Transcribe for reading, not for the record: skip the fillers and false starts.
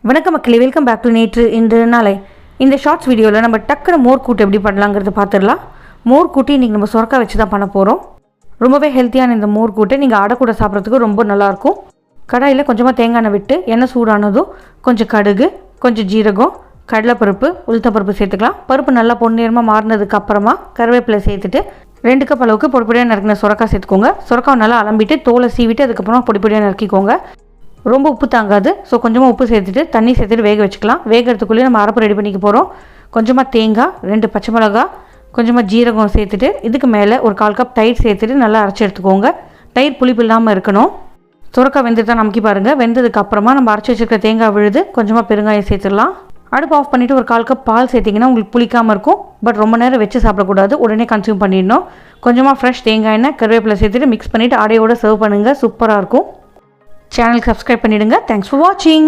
வணக்கம் மக்களே, welcome back to நேற்று இன்று நாளை. இந்த ஷார்ட்ஸ் வீடியோவில் நம்ம டக்குனு மோர் கூட்டு எப்படி பண்ணலாங்கிறத பார்த்துடலாம். மோர் கூட்டி இன்றைக்கி நம்ம சுரக்காய் வச்சு தான் பண்ண போகிறோம். ரொம்பவே ஹெல்த்தியான இந்த மோர் கூட்டை நீங்கள் அடை கூட சாப்பிட்றதுக்கு ரொம்ப நல்லாயிருக்கும். கடாயில் கொஞ்சமாக தேங்காய் எண்ணெய் விட்டு எண்ணெய் சூடானதும் கொஞ்சம் கடுகு, கொஞ்சம் ஜீரகம், கடலைப்பருப்பு, உளுத்தப்பருப்பு சேர்த்துக்கலாம். பருப்பு நல்லா பொன்னிறமாக மாறினதுக்கு அப்புறமா கருவேப்பிலை சேர்த்துட்டு 2 கப் அளவுக்கு பொடிப்பொடியாக நறுக்கின சுரக்காய் சேர்த்துக்கோங்க. சுரக்காய் நல்லா அலம்பிட்டு தோலை சீவிட்டு அதுக்கப்புறமா பொடிப்பொடியாக நறுக்கிக்கோங்க. ரொம்ப உப்பு தாங்காது, ஸோ கொஞ்சமாக உப்பு சேர்த்துட்டு தண்ணி சேர்த்துட்டு வேக வச்சுக்கலாம். வேகிறதுக்குள்ளேயே நம்ம அரைப்பு ரெடி பண்ணிக்க போகிறோம். கொஞ்சமாக தேங்காய், 2 பச்சை மிளகா, கொஞ்சமாக ஜீரகம் சேர்த்துட்டு இதுக்கு மேலே ஒரு 1/4 கப் தயிர் சேர்த்துட்டு நல்லா அரைச்சி எடுத்துக்கோங்க. தயிர் புளிப்பு இல்லாமல் இருக்கணும். சுரக்காய் வெந்து தான் நமக்கி பாருங்கள். வெந்ததுக்கு அப்புறமா நம்ம அரைச்சி வச்சுருக்க தேங்காய் விழுது கொஞ்சமாக பெருங்காயம் சேர்த்துடலாம். அடுப்பு ஆஃப் பண்ணிவிட்டு ஒரு 1/4 கப் பால் சேர்த்திங்கன்னா உங்களுக்கு புளிக்காமல் இருக்கும். பட் ரொம்ப நேரம் வச்சு சாப்பிடக்கூடாது, உடனே கன்சியூம் பண்ணிடணும். கொஞ்சமாக ஃப்ரெஷ் தேங்காய் எண்ணெய், கருவேப்பிலை சேர்த்துட்டு மிக்ஸ் பண்ணிவிட்டு அடையோடு சர்வ் பண்ணுங்கள். சூப்பராக இருக்கும். சேனலுக்கு சப்ஸ்கிரைப் பண்ணிவிடுங்க. தேங்க்ஸ் ஃபார் வாட்சிங்.